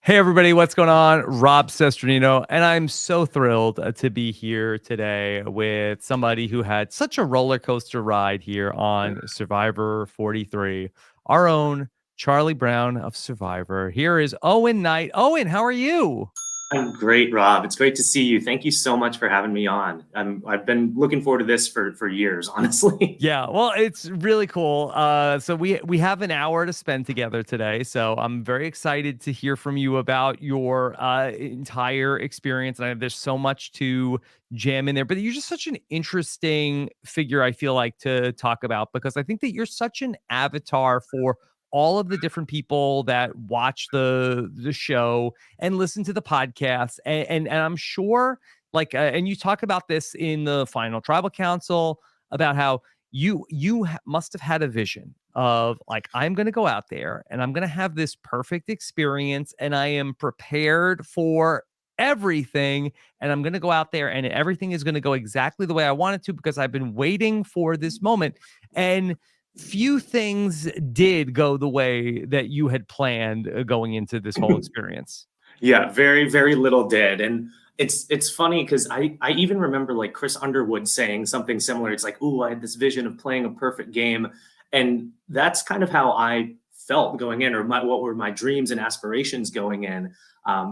Hey everybody, what's going on? Rob Sesternino, and I'm so thrilled to be here today with somebody who had such a roller coaster ride here on Survivor 43. Our own Charlie Brown of Survivor. Here is Owen Knight. Owen, how are you? I'm great, Rob. It's great to see you. Thank you so much for having me on. I've been looking forward to this for years, honestly. Yeah, well, it's really cool. So we have an hour to spend together today. So I'm very excited to hear from you about your entire experience. And there's so much to jam in there. But you're just such an interesting figure, I feel like, to talk about because I think that you're such an avatar for all of the different people that watch the show and listen to the podcast. And I'm sure, like, and you talk about this in the final tribal council about how must have had a vision of like, I'm going to go out there and I'm going to have this perfect experience and I am prepared for everything, and I'm going to go out there and everything is going to go exactly the way I want it to because I've been waiting for this moment. And few things did go the way that you had planned going into this whole experience. Yeah, very, very little did. And it's funny because I even remember like Chris Underwood saying something similar. It's like, "Ooh, I had this vision of playing a perfect game." And that's kind of how I felt going in, or what were my dreams and aspirations going in.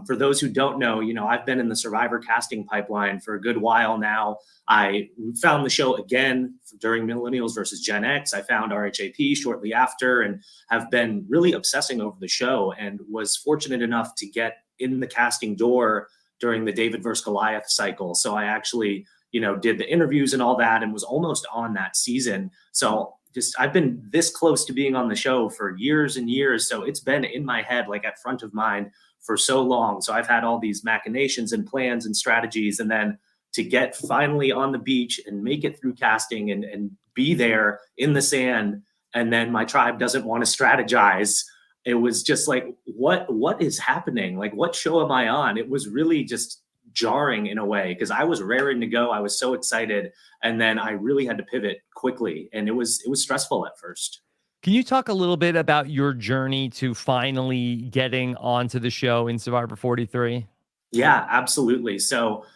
For those who don't know, I've been in the Survivor casting pipeline for a good while now. I found the show again during Millennials versus Gen X. I found RHAP shortly after and have been really obsessing over the show, and was fortunate enough to get in the casting door during the David versus Goliath cycle. So I actually, did the interviews and all that and was almost on that season. So I've been this close to being on the show for years and years. So it's been in my head, like at front of mind for so long. So I've had all these machinations and plans and strategies. And then to get finally on the beach and make it through casting and be there in the sand, and then my tribe doesn't want to strategize. It was just like, what is happening? Like, what show am I on? It was really just jarring in a way because I was raring to go. I was so excited, and then I really had to pivot quickly, and it was stressful at first. Can you talk a little bit about your journey to finally getting onto the show in Survivor 43? Yeah, absolutely. So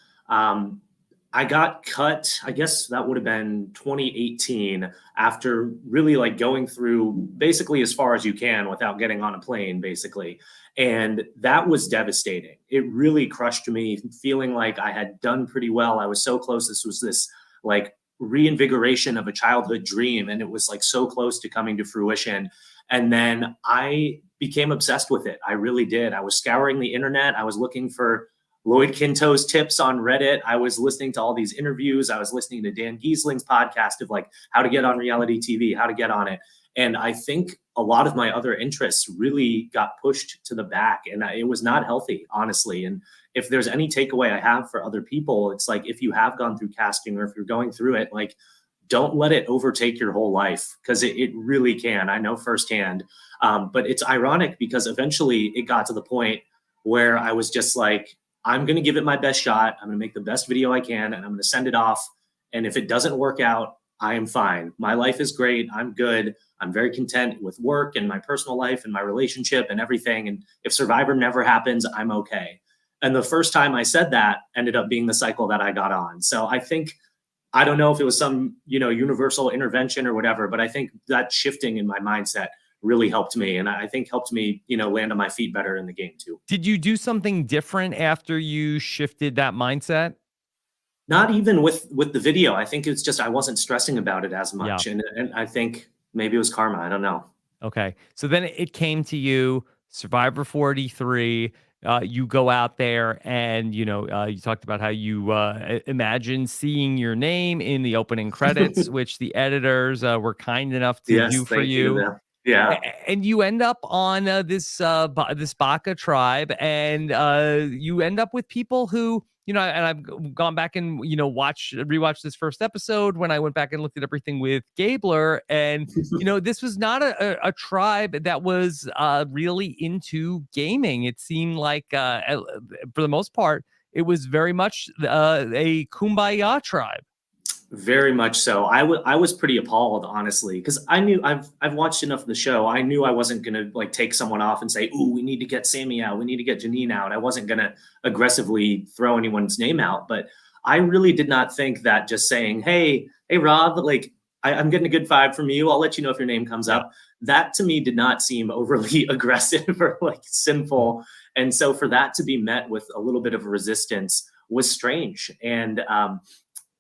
I got cut, I guess that would have been 2018, after really like going through basically as far as you can without getting on a plane, basically. And that was devastating. It really crushed me, feeling like I had done pretty well. I was so close. This was this like reinvigoration of a childhood dream. And it was like so close to coming to fruition. And then I became obsessed with it. I really did. I was scouring the internet. I was looking for Lloyd Kinto's tips on Reddit. I was listening to all these interviews. I was listening to Dan Giesling's podcast of like how to get on reality TV, how to get on it. And I think a lot of my other interests really got pushed to the back, and it was not healthy, honestly. And if there's any takeaway I have for other people, it's like, if you have gone through casting or if you're going through it, like, don't let it overtake your whole life, because it really can. I know firsthand. But it's ironic because eventually it got to the point where I was just like, I'm going to give it my best shot. I'm going to make the best video I can, and I'm going to send it off. And if it doesn't work out, I am fine. My life is great. I'm good. I'm very content with work and my personal life and my relationship and everything. And if Survivor never happens, I'm okay. And the first time I said that ended up being the cycle that I got on. So I think, I don't know if it was some, universal intervention or whatever, but I think that shifting in my mindset really helped me. And I think helped me, land on my feet better in the game too. Did you do something different after you shifted that mindset? Not even with the video. I think it's just I wasn't stressing about it as Yeah. much. And I think maybe it was karma. I don't know. Okay. So then it came to you, Survivor 43. You go out there and, you talked about how you imagine seeing your name in the opening credits, which the editors were kind enough to Yes, do for thank you. you. Yeah. And you end up on this Baka tribe, and you end up with people who, and I've gone back and rewatched this first episode when I went back and looked at everything with Gabler, and this was not a tribe that was really into gaming. It seemed like for the most part it was very much a kumbaya tribe. Very much so. I was pretty appalled, honestly, because I knew I've watched enough of the show. I knew I wasn't gonna like take someone off and say, "Ooh, we need to get Sammy out. We need to get Janine out." I wasn't gonna aggressively throw anyone's name out, but I really did not think that just saying, "Hey, Rob, like I'm getting a good vibe from you. I'll let you know if your name comes Yeah. up." That to me did not seem overly aggressive or like sinful, and so for that to be met with a little bit of resistance was strange. And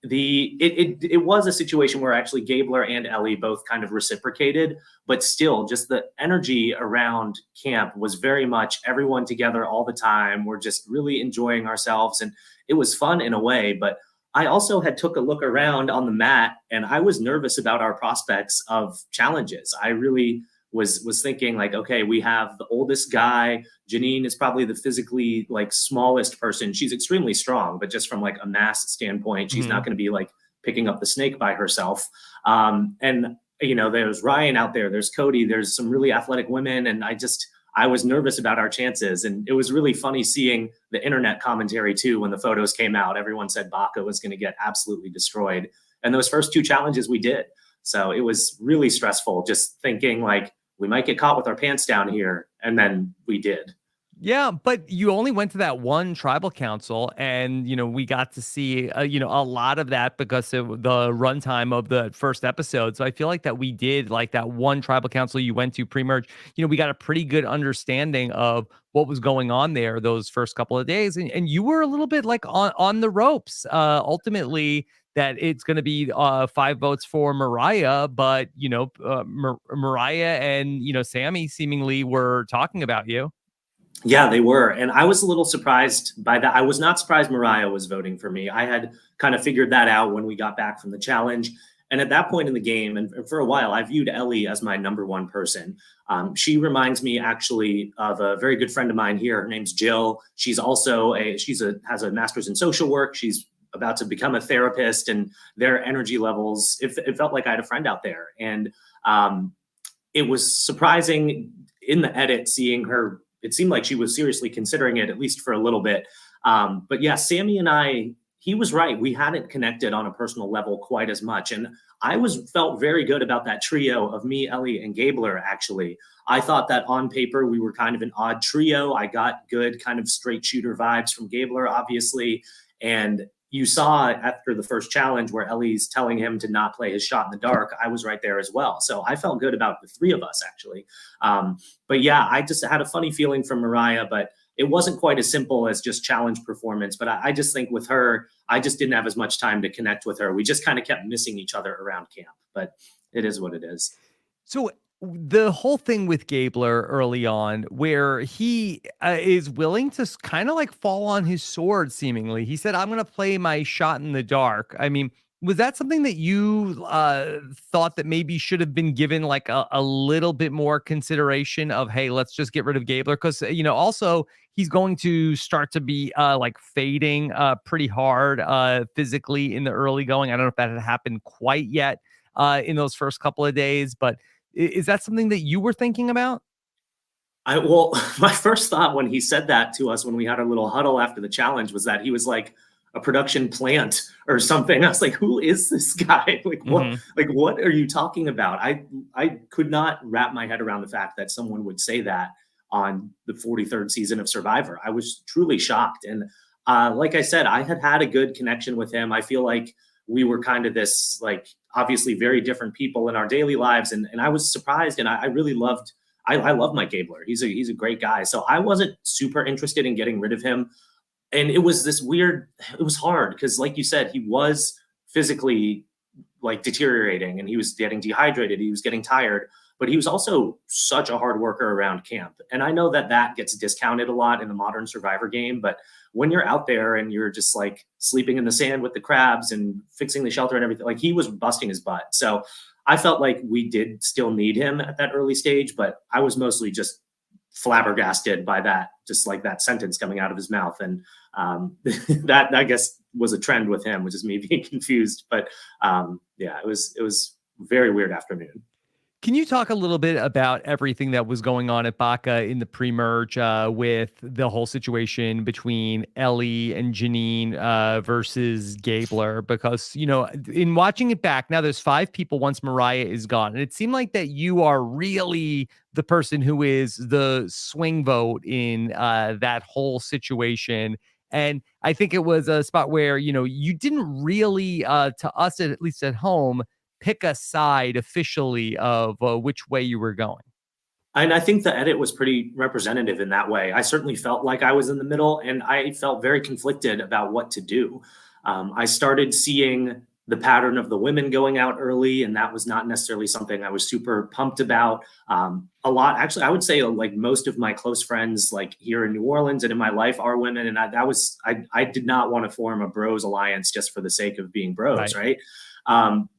it was a situation where actually Gabler and Ellie both kind of reciprocated, but still just the energy around camp was very much everyone together all the time. We're just really enjoying ourselves, and it was fun in a way. But I also had took a look around on the mat, and I was nervous about our prospects of challenges. I really was thinking like, okay, we have the oldest guy. Janine is probably the physically like smallest person. She's extremely strong, but just from like a mass standpoint, she's not Mhm. going to be like picking up the snake by herself. And you know, there's Ryan out there, there's Cody, there's some really athletic women, and I was nervous about our chances. And it was really funny seeing the internet commentary too when the photos came out. Everyone said Baca was going to get absolutely destroyed. And those first two challenges we did. So it was really stressful just thinking like we might get caught with our pants down here. And then we did. Yeah, but you only went to that one tribal council, and we got to see a lot of that because of the runtime of the first episode. So I feel like that we did like that one tribal council you went to pre-merge. We got a pretty good understanding of what was going on there those first couple of days, and you were a little bit like on the ropes. Ultimately, that it's going to be 5 votes for Mariah, but Mariah and Sammy seemingly were talking about you. Yeah, they were. And I was a little surprised by that. I was not surprised Mariah was voting for me. I had kind of figured that out when we got back from the challenge. And at that point in the game, and for a while, I viewed Ellie as my number one person. She reminds me actually of a very good friend of mine here. Her name's Jill. She's also has a master's in social work. She's about to become a therapist, and their energy levels, it felt like I had a friend out there. And it was surprising in the edit seeing her. It seemed like she was seriously considering it, at least for a little bit. But yeah, Sammy and I, he was right. We hadn't connected on a personal level quite as much. And I felt very good about that trio of me, Ellie, and Gabler, actually. I thought that on paper, we were kind of an odd trio. I got good kind of straight shooter vibes from Gabler, obviously. And you saw after the first challenge where Ellie's telling him to not play his shot in the dark, I was right there as well. So I felt good about the three of us, actually. But yeah, I just had a funny feeling from Mariah, but it wasn't quite as simple as just challenge performance. But I just think with her, I just didn't have as much time to connect with her. We just kind of kept missing each other around camp, but it is what it is. So the whole thing with Gabler early on, where he is willing to kind of like fall on his sword, seemingly, he said, "I'm going to play my shot in the dark." I mean, was that something that you thought that maybe should have been given like a little bit more consideration of, hey, let's just get rid of Gabler? Because, also he's going to start to be like fading pretty hard physically in the early going. I don't know if that had happened quite yet in those first couple of days, but is that something that you were thinking about? Well, my first thought when he said that to us when we had our little huddle after the challenge was that he was like a production plant or something. I was like, who is this guy? Mhm. Like what are you talking about? I could not wrap my head around the fact that someone would say that on the 43rd season of Survivor. I was truly shocked. And like I said, I had a good connection with him. I feel like we were kind of this like obviously very different people in our daily lives. And I was surprised, and I really loved I love Mike Gabler. He's a great guy. So I wasn't super interested in getting rid of him. And it was this weird, it was hard because, like you said, he was physically like deteriorating and he was getting dehydrated. He was getting tired, but he was also such a hard worker around camp. And I know that that gets discounted a lot in the modern Survivor game. But when you're out there and you're just like sleeping in the sand with the crabs and fixing the shelter and everything, like he was busting his butt. So I felt like we did still need him at that early stage, but I was mostly just flabbergasted by that, just like that sentence coming out of his mouth. And that I guess was a trend with him, which is me being confused. But yeah, it was a very weird afternoon. Can you talk a little bit about everything that was going on at Baca in the pre-merge with the whole situation between Ellie and Janine versus Gabler? Because, in watching it back, now there's 5 people once Mariah is gone. And it seemed like that you are really the person who is the swing vote in that whole situation. And I think it was a spot where, you didn't really, to us, at least at home, pick a side officially of which way you were going. And I think the edit was pretty representative in that way. I certainly felt like I was in the middle, and I felt very conflicted about what to do. I started seeing the pattern of the women going out early, and that was not necessarily something I was super pumped about. A lot, actually, I would say like most of my close friends, like here in New Orleans and in my life, are women, and I did not want to form a bros alliance just for the sake of being bros, right?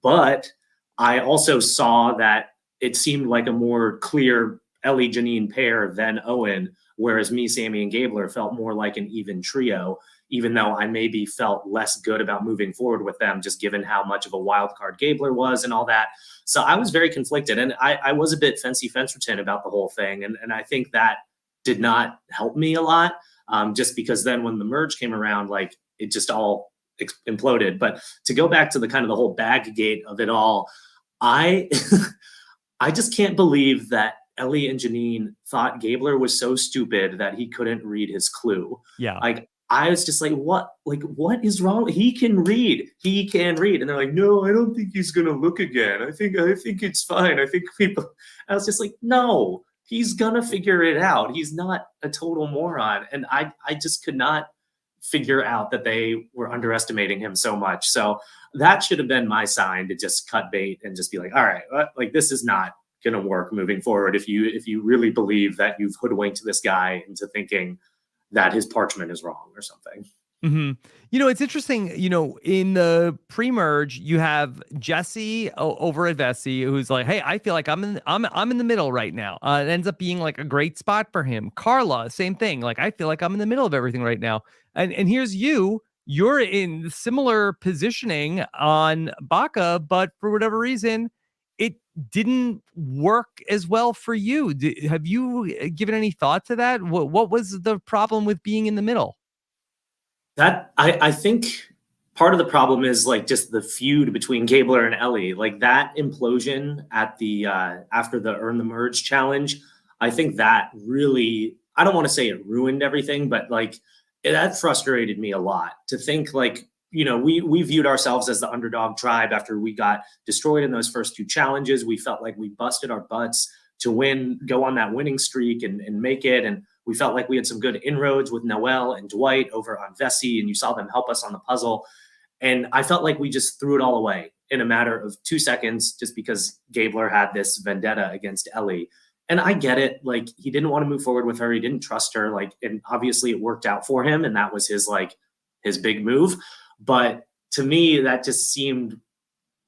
But I also saw that it seemed like a more clear Ellie Janine pair than Owen, whereas me, Sammy, and Gabler felt more like an even trio, even though I maybe felt less good about moving forward with them, just given how much of a wild card Gabler was and all that. So I was very conflicted, and I was a bit fencerton about the whole thing. And I think that did not help me a lot, just because then when the merge came around, like it just all imploded. But to go back to the kind of the whole bag gate of it all, I I just can't believe that Ellie and Janine thought Gabler was so stupid that he couldn't read his clue. Yeah. Like I was just like, what is wrong? He can read. He can read. And they're like, no, I don't think he's gonna look again. I think it's fine. I think people I was just like, no, he's gonna figure it out. He's not a total moron. And I just could not figure out that they were underestimating him so much. So that should have been my sign to just cut bait and just be like, all right, like this is not going to work moving forward. If you really believe that you've hoodwinked this guy into thinking that his parchment is wrong or something. Mm-hmm. It's interesting, in the pre-merge, you have Jesse over at Vessi, who's like, hey, I feel like I'm in the middle right now. It ends up being like a great spot for him. Carla, same thing. Like, I feel like I'm in the middle of everything right now. And here's you're in similar positioning on Baca, but for whatever reason, it didn't work as well for you. Have you given any thought to that? What was the problem with being in the middle? That I think part of the problem is like just the feud between Gabler and Ellie, like that implosion at the after the Earn the Merge challenge. I think that really, I don't want to say it ruined everything, but like that frustrated me a lot to think like, we viewed ourselves as the underdog tribe after we got destroyed in those first 2 challenges. We felt like we busted our butts to go on that winning streak and make it. And we felt like we had some good inroads with Noelle and Dwight over on Vessi, and you saw them help us on the puzzle. And I felt like we just threw it all away in a matter of 2 seconds just because Gabler had this vendetta against Ellie. And I get it. Like, he didn't want to move forward with her. He didn't trust her. Like, and obviously it worked out for him. And that was his big move. But to me, that just seemed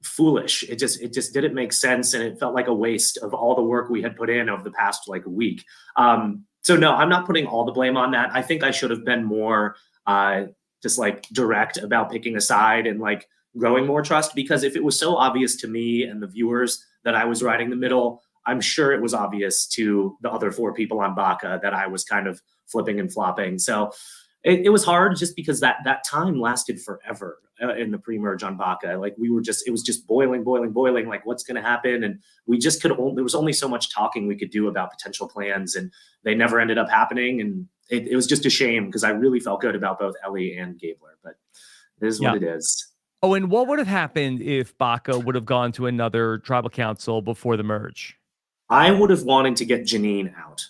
foolish. It just didn't make sense. And it felt like a waste of all the work we had put in over the past week. So no, I'm not putting all the blame on that. I think I should have been more just direct about picking a side and growing more trust, because if it was so obvious to me and the viewers that I was riding the middle, I'm sure it was obvious to the other 4 people on Baca that I was kind of flipping and flopping. So it was hard just because that time lasted forever in the pre-merge on Baca. It was just boiling, like what's going to happen. And we just there was only so much talking we could do about potential plans, and they never ended up happening. And it was just a shame because I really felt good about both Ellie and Gabler, but it is what it is. Oh, and what would have happened if Baca would have gone to another tribal council before the merge? I would have wanted to get Janine out.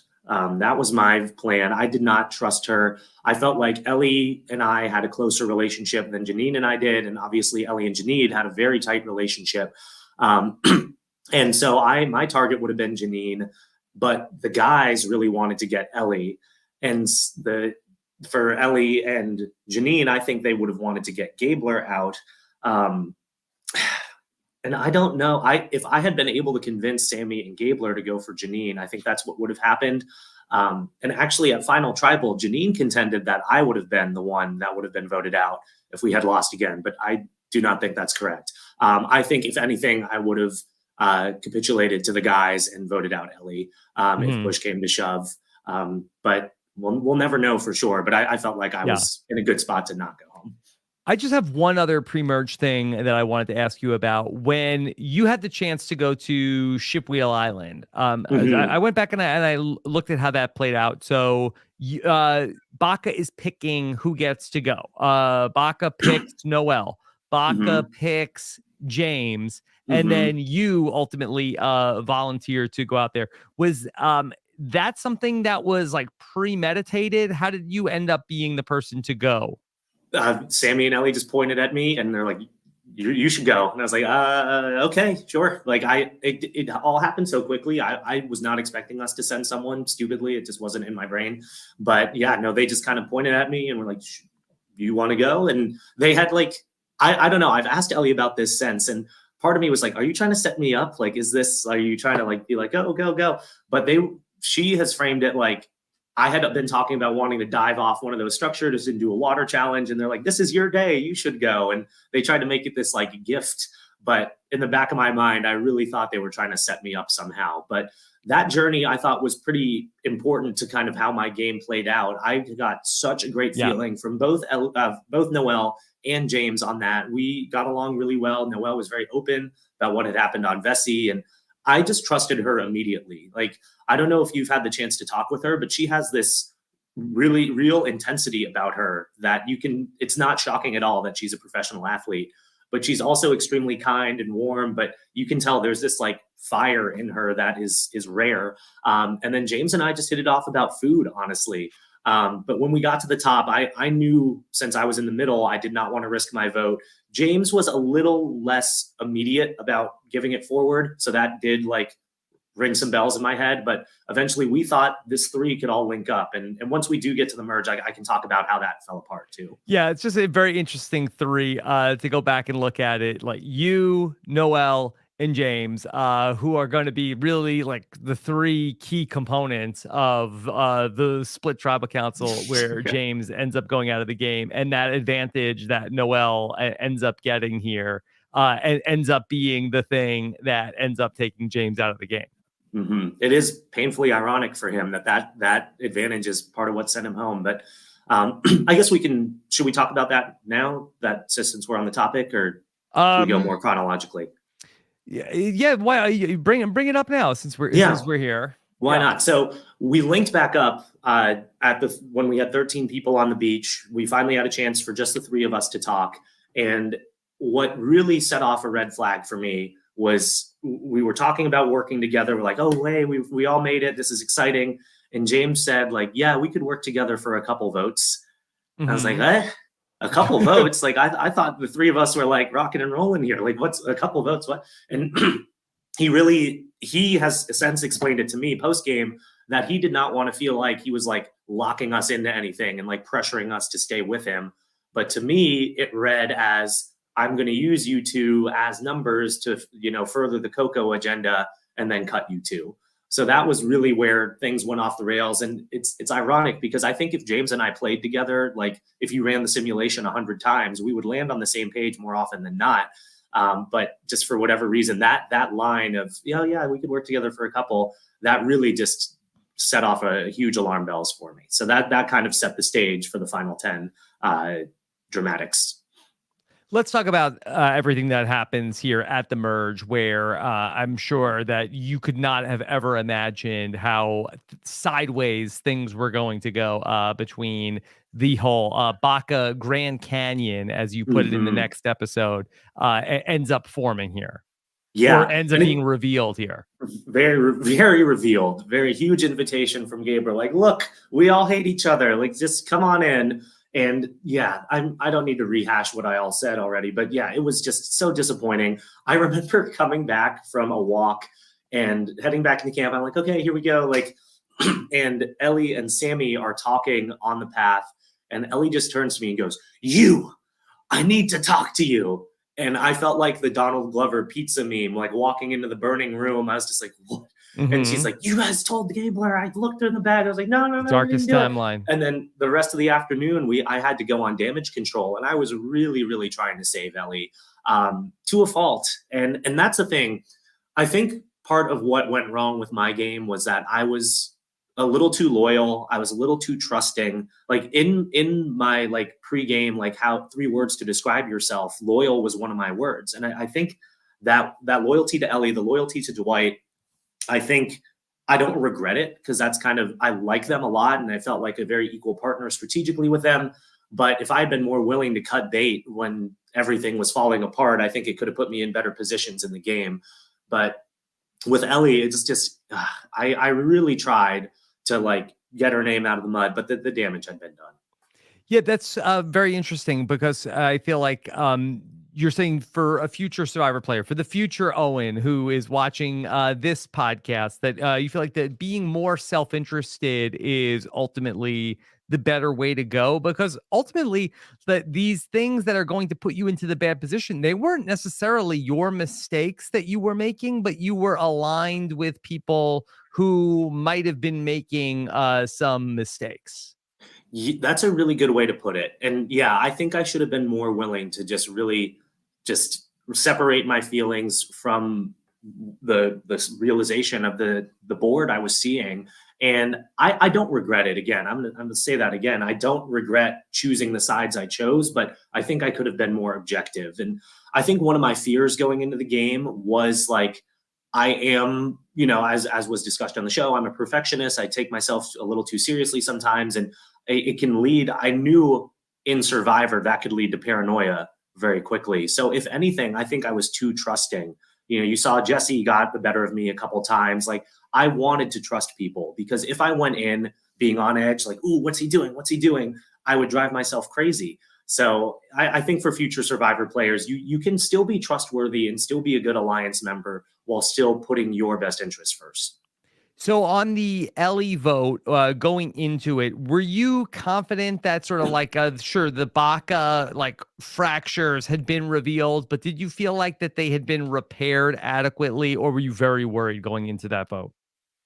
That was my plan. I did not trust her. I felt like Ellie and I had a closer relationship than Janine and I did. And obviously Ellie and Janine had a very tight relationship. And so my target would have been Janine, but the guys really wanted to get Ellie. And for Ellie and Janine, I think they would have wanted to get Gabler out. And I don't know. If I had been able to convince Sammy and Gabler to go for Janine, I think that's what would have happened. And actually, at Final Tribal, Janine contended that I would have been the one that would have been voted out if we had lost again. But I do not think that's correct. I think, if anything, I would have capitulated to the guys and voted out Ellie if push came to shove. But we'll never know for sure. But I felt like I was in a good spot to not go home. I just have one other pre-merge thing that I wanted to ask you about. When you had the chance to go to Shipwheel Island, I went back and I looked at how that played out. So Baca is picking who gets to go. Baca picks Noel. Baca picks James. And then you ultimately volunteer to go out there. Was that something that was like premeditated? How did you end up being the person to go? Sammy and Ellie just pointed at me and they're like, you should go. And I was like, okay, sure. Like it all happened so quickly. I was not expecting us to send someone stupidly. It just wasn't in my brain. But yeah, no, they just kind of pointed at me and were like, you want to go? And they had like, I don't know. I've asked Ellie about this since. And part of me was like, are you trying to set me up? Like, are you trying to like, be like, oh, go. But she has framed it like, I had been talking about wanting to dive off one of those structures and do a water challenge. And they're like, this is your day. You should go. And they tried to make it this like gift. But in the back of my mind, I really thought they were trying to set me up somehow. But that journey I thought was pretty important to kind of how my game played out. I got such a great feeling from both Noel and James on that. We got along really well. Noel was very open about what had happened on Vessi. And I just trusted her immediately. Like, I don't know if you've had the chance to talk with her, but she has this really real intensity about her that it's not shocking at all that she's a professional athlete, but she's also extremely kind and warm, but you can tell there's this like fire in her that is rare. And then James and I just hit it off about food, honestly. But when we got to the top, I knew since I was in the middle, I did not want to risk my vote. James was a little less immediate about giving it forward. So that did like ring some bells in my head, but eventually we thought this 3 could all link up. And once we do get to the merge, I can talk about how that fell apart too. Yeah, it's just a very interesting 3 to go back and look at it. Like you, Noel, and James, who are going to be really like the 3 key components of the split tribal council where James ends up going out of the game, and that advantage that Noel ends up getting here and ends up being the thing that ends up taking James out of the game. It is painfully ironic for him that advantage is part of what sent him home. But I guess should we talk about that now, since we're on the topic, or should we go more chronologically? Yeah. Why you bring it up now since we're here? Why not? So we linked back up when we had 13 people on the beach. We finally had a chance for just the 3 of us to talk. And what really set off a red flag for me was we were talking about working together. We're like, oh, hey, we all made it. This is exciting. And James said, like, yeah, we could work together for a couple votes. I was like, a couple votes? Like, I thought the 3 of us were like rocking and rolling here. Like, what's a couple votes? What? And he has since explained it to me post game that he did not want to feel like he was like locking us into anything and like pressuring us to stay with him. But to me, it read as, I'm going to use you 2 as numbers to, further the Coco agenda and then cut you 2. So that was really where things went off the rails. And it's ironic because I think if James and I played together, like if you ran the simulation 100 times, we would land on the same page more often than not. But just for whatever reason, that line of, yeah, we could work together for a couple, that really just set off a huge alarm bells for me. So that kind of set the stage for the final 10 dramatics. Let's talk about everything that happens here at the merge, where I'm sure that you could not have ever imagined how sideways things were going to go between the whole Baca Grand Canyon, as you put it in the next episode, ends up forming here. Yeah. Or ends up being revealed here. Very, very revealed. Very huge invitation from Gabriel. Like, look, we all hate each other. Like, just come on in. And yeah, I don't need to rehash what I all said already, but yeah, it was just so disappointing. I remember coming back from a walk and heading back into camp. I'm like, okay, here we go. Like, and Ellie and Sammy are talking on the path, and Ellie just turns to me and goes, I need to talk to you. And I felt like the Donald Glover pizza meme, like walking into the burning room. I was just like, what? And she's like, you guys told Gabler. I looked in the bag. I was like, no. Darkest timeline. And then the rest of the afternoon, I had to go on damage control. And I was really, really trying to save Ellie to a fault. And that's the thing. I think part of what went wrong with my game was that I was a little too loyal. I was a little too trusting. Like in my like pregame, like how 3 words to describe yourself, loyal was one of my words. And I think that loyalty to Ellie, the loyalty to Dwight, I think I don't regret it because that's kind of I like them a lot and I felt like a very equal partner strategically with them. But if I had been more willing to cut bait when everything was falling apart, I think it could have put me in better positions in the game. But with Ellie, it's just I really tried to like get her name out of the mud, but the damage had been done. Yeah, that's very interesting because I feel like you're saying for a future Survivor player, for the future Owen who is watching this podcast, that you feel like that being more self-interested is ultimately the better way to go, because ultimately that these things that are going to put you into the bad position, they weren't necessarily your mistakes that you were making, but you were aligned with people who might have been making some mistakes. That's a really good way to put it. And yeah, I think I should have been more willing to just really just separate my feelings from the realization of the board I was seeing. And I don't regret it. Again, I'm gonna say that again. I don't regret choosing the sides I chose, but I think I could have been more objective. And I think one of my fears going into the game was like I am, as was discussed on the show, I'm a perfectionist. I take myself a little too seriously sometimes, and it can lead. I knew in Survivor that could lead to paranoia very quickly. So if anything, I think I was too trusting. You saw Jesse got the better of me a couple times. Like I wanted to trust people because if I went in being on edge, like, ooh, what's he doing? What's he doing? I would drive myself crazy. So I think for future Survivor players, you can still be trustworthy and still be a good alliance member while still putting your best interests first. So on the Ellie vote, going into it, were you confident that sort of like, sure, the Baca like fractures had been revealed, but did you feel like that they had been repaired adequately, or were you very worried going into that vote?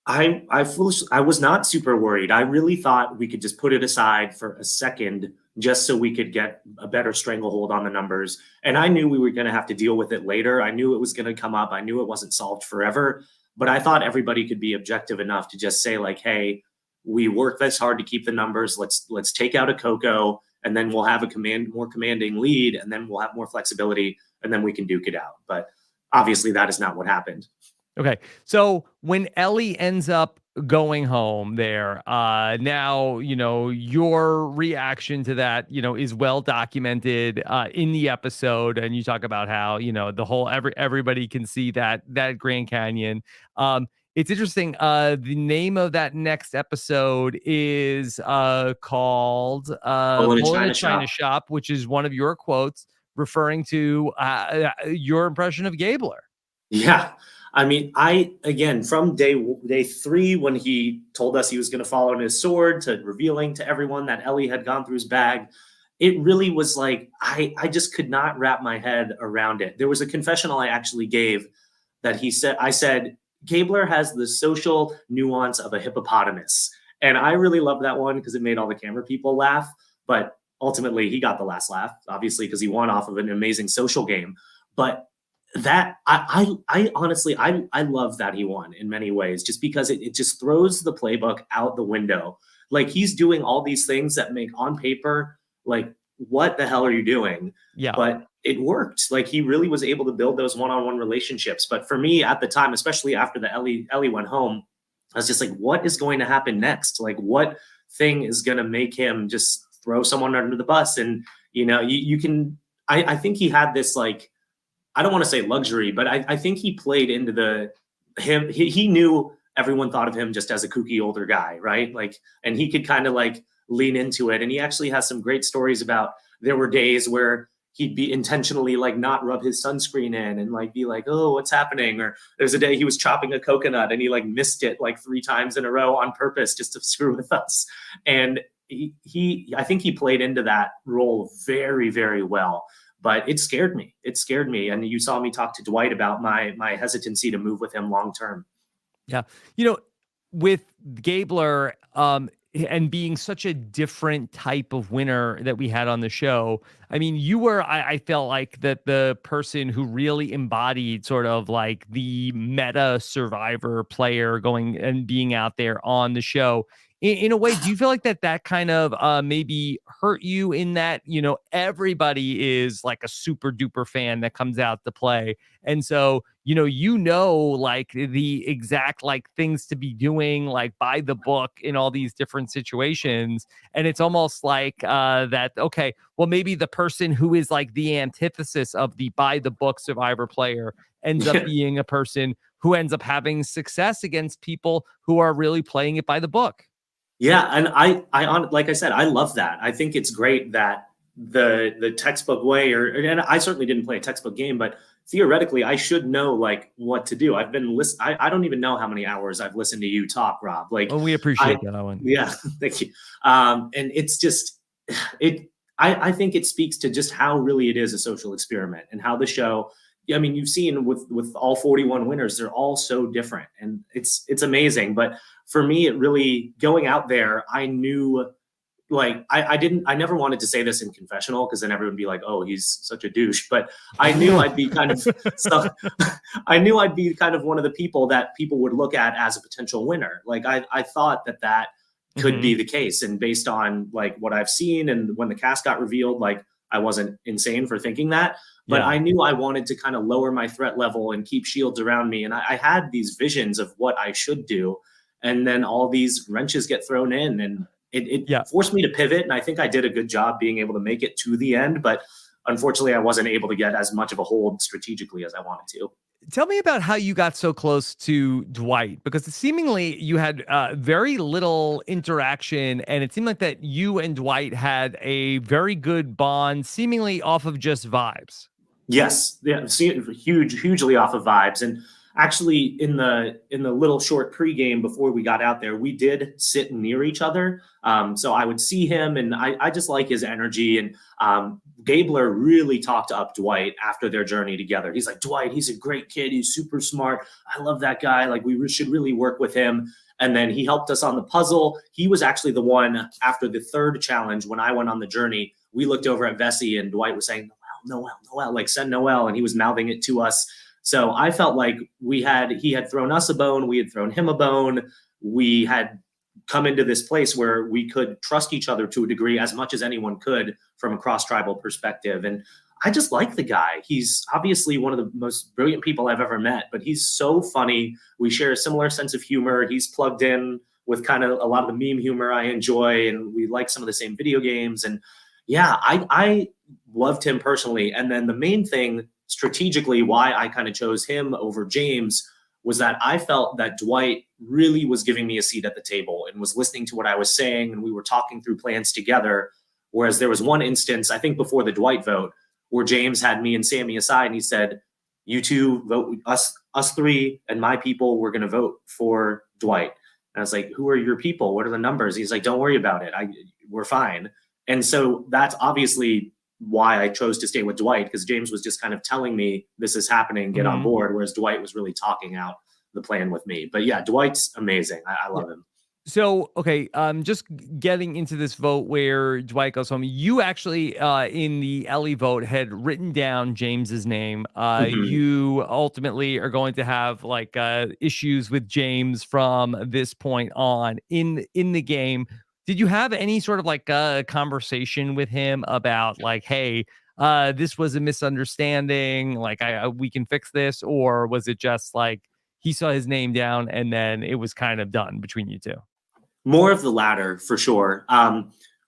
I was not super worried. I really thought we could just put it aside for a second just so we could get a better stranglehold on the numbers. And I knew we were going to have to deal with it later. I knew it was going to come up. I knew it wasn't solved forever, but I thought everybody could be objective enough to just say like, "Hey, we worked this hard to keep the numbers. Let's take out a Coco and then we'll have a more commanding lead and then we'll have more flexibility and then we can duke it out." But obviously that is not what happened. Okay. So when Ellie ends up going home there, now, your reaction to that, is well documented in the episode. And you talk about how, the whole everybody can see that Grand Canyon. It's interesting. The name of that next episode is called Oh, in a Bull in a China China shop. Shop, which is one of your quotes referring to your impression of Gabler. Yeah. I mean, I again from day 3 when he told us he was going to follow in his sword to revealing to everyone that Ellie had gone through his bag, it really was like I just could not wrap my head around it. There was a confessional I actually gave that I said Gabler has the social nuance of a hippopotamus, and I really loved that one because it made all the camera people laugh. But ultimately, he got the last laugh, obviously, because he won off of an amazing social game. But that I honestly I love that he won in many ways just because it just throws the playbook out the window. Like he's doing all these things that make on paper like what the hell are you doing? Yeah. But it worked. Like he really was able to build those one-on-one relationships. But for me at the time, especially after the Ellie went home, I was just like, what is going to happen next? Like what thing is going to make him just throw someone under the bus? And you can I think he had this like I don't want to say luxury, but I think he played into he knew everyone thought of him just as a kooky older guy, right? Like, and he could kind of like lean into it. And he actually has some great stories about there were days where he'd be intentionally like not rub his sunscreen in and like be like, oh, what's happening? Or there's a day he was chopping a coconut and he like missed it like 3 times in a row on purpose just to screw with us. And I think he played into that role very, very well. But it scared me. It scared me. And you saw me talk to Dwight about my hesitancy to move with him long term. Yeah. With Gabler, and being such a different type of winner that we had on the show. I mean, you were, I felt like that the person who really embodied sort of like the meta survivor player going and being out there on the show. In a way, do you feel like that kind of maybe hurt you in that, everybody is like a super duper fan that comes out to play. And so, like the exact like things to be doing, like by the book in all these different situations. And it's almost like that, okay, well, maybe the person who is like the antithesis of the by the book survivor player ends up Yeah. being a person who ends up having success against people who are really playing it by the book. Yeah, and like I said, I love that. I think it's great that the textbook way, and I certainly didn't play a textbook game, but theoretically, I should know like what to do. I've been listen. I don't even know how many hours I've listened to you talk, Rob. Like, Well, we appreciate I that, Owen. yeah, thank you. And it's just it. I think it speaks to just how really it is a social experiment and how the show. I mean, you've seen with all 41 winners, they're all so different, and it's amazing. But for me, it really going out there, I knew like I never wanted to say this in confessional because then everyone would be like, oh, he's such a douche. But I knew I'd be kind of so I knew I'd be kind of one of the people that people would look at as a potential winner. Like I thought that could be the case. And based on like what I've seen and when the cast got revealed, like I wasn't insane for thinking that. But Yeah. I knew I wanted to kind of lower my threat level and keep shields around me. And I had these visions of what I should do. And then all these wrenches get thrown in, and it Yeah. forced me to pivot. And I think I did a good job being able to make it to the end. But unfortunately, I wasn't able to get as much of a hold strategically as I wanted to. Tell me about how you got so close to Dwight, because seemingly you had very little interaction, and it seemed like that you and Dwight had a very good bond, seemingly off of just vibes. Yes, yeah, hugely off of vibes. And actually, in the little short pregame before we got out there, we did sit near each other. So I would see him, and I just like his energy. And Gabler really talked up Dwight after their journey together. He's like, Dwight, he's a great kid. He's super smart. I love that guy. Like should really work with him. And then he helped us on the puzzle. He was actually the one after the third challenge when I went on the journey. We looked over at Vesey, and Dwight was saying, Noel, like send Noel. And he was mouthing it to us. So I felt like he had thrown us a bone. We had thrown him a bone. We had come into this place where we could trust each other to a degree as much as anyone could from a cross-tribal perspective. And I just like the guy. He's obviously one of the most brilliant people I've ever met, but he's so funny. We share a similar sense of humor. He's plugged in with kind of a lot of the meme humor I enjoy, and we like some of the same video games. And yeah, I loved him personally. And then the main thing strategically why I kind of chose him over James was that I felt that Dwight really was giving me a seat at the table and was listening to what I was saying, and we were talking through plans together. Whereas there was one instance, I think before the Dwight vote, where James had me and Sammy aside and he said, you two vote, us three and my people, we're going to vote for Dwight. And I was like, who are your people? What are the numbers? He's like, don't worry about it. We're fine. And so that's obviously why I chose to stay with Dwight, because James was just kind of telling me this is happening, get on board, whereas Dwight was really talking out the plan with me. But yeah, Dwight's amazing. I love him. So, okay, just getting into this vote where Dwight goes home, you actually, in the Ellie vote, had written down James's name. You ultimately are going to have like issues with James from this point on in the game. Did you have any sort of like conversation with him about like, hey, this was a misunderstanding, like we can fix this, or was it just like he saw his name down and then it was kind of done between you two? More of the latter for sure.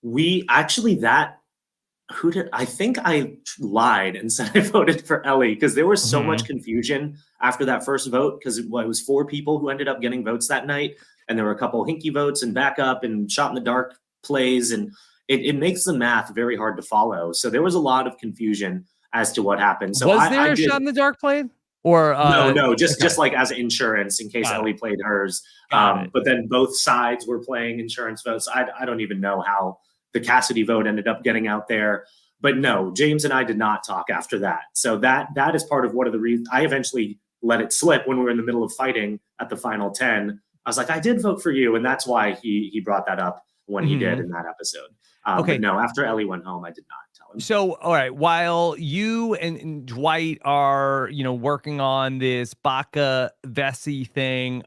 We actually I think I lied and said I voted for Ellie because there was so much confusion after that first vote, because it was 4 people who ended up getting votes that night. And there were a couple hinky votes and backup and shot in the dark plays. And it makes the math very hard to follow. So there was a lot of confusion as to what happened. So was there a shot in the dark played? Or no, just like as insurance in case Ellie played hers. But then both sides were playing insurance votes. I don't even know how the Cassidy vote ended up getting out there. But no, James and I did not talk after that. So that is part of one of the reasons I eventually let it slip when we were in the middle of fighting at the final 10. I was like, I did vote for you. And that's why he brought that up when he did Mhm. in that episode. But Okay. no, after Ellie went home, I did not tell him. So, all right, while you and Dwight are, working on this Baca Vessi thing,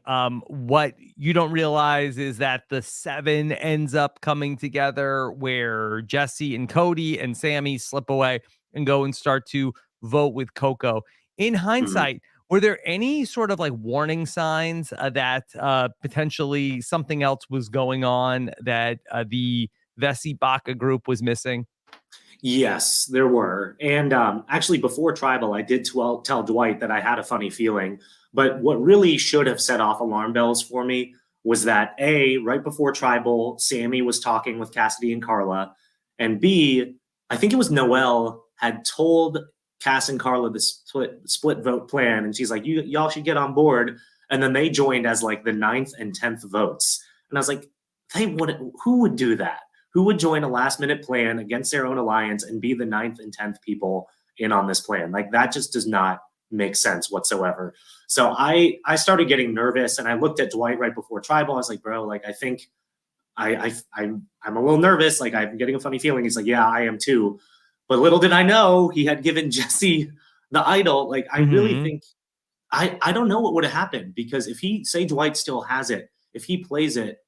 what you don't realize is that the seven ends up coming together where Jesse and Cody and Sammy slip away and go and start to vote with Coco. In Mhm. hindsight, were there any sort of like warning signs that potentially something else was going on that the Vessi Baca group was missing? Yes, there were. And actually, before Tribal, I did tell Dwight that I had a funny feeling. But what really should have set off alarm bells for me was that A, right before Tribal, Sammy was talking with Cassidy and Carla. And B, I think it was Noelle had told Cass and Carla the split vote plan. And she's like, y'all should get on board. And then they joined as like the ninth and 10th votes. And I was like, who would do that? Who would join a last minute plan against their own alliance and be the ninth and 10th people in on this plan? Like that just does not make sense whatsoever. So I started getting nervous and I looked at Dwight right before Tribal. I was like, bro, like I think I'm a little nervous. Like I'm getting a funny feeling. He's like, yeah, I am too. But little did I know he had given Jesse the idol. Like I really Mhm. think I don't know what would have happened because if he say Dwight still has it, if he plays it,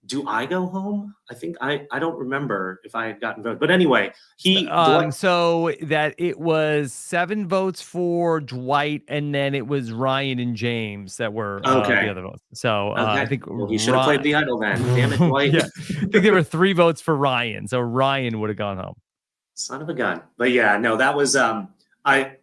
do I go home? I think I don't remember if I had gotten voted. But anyway, Dwight. So that it was 7 votes for Dwight, and then it was Ryan and James that were the Okay. other votes. So I Okay. think Well, he should have played the idol then. Damn it, Dwight. yeah, I think there were 3 votes for Ryan. So Ryan would have gone home. Son of a gun. But yeah, no, that was I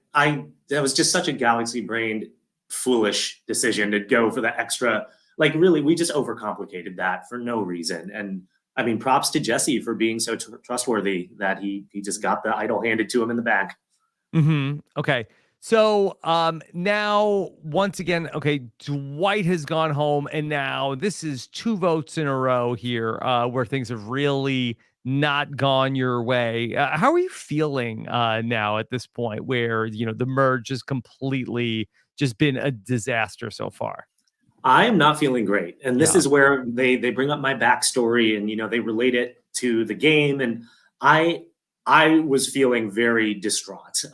that was just such a galaxy brained foolish decision to go for the extra. Like really, we just overcomplicated that for no reason. And I mean, props to Jesse for being so trustworthy that he just got the idol handed to him in the back. Okay. So now once again, okay, Dwight has gone home, and now this is 2 votes in a row here where things have really not gone your way. How are you feeling now at this point where the merge has completely just been a disaster so far? I am not feeling great. And this Yeah. is where they bring up my backstory and they relate it to the game. And I I was feeling very distraught.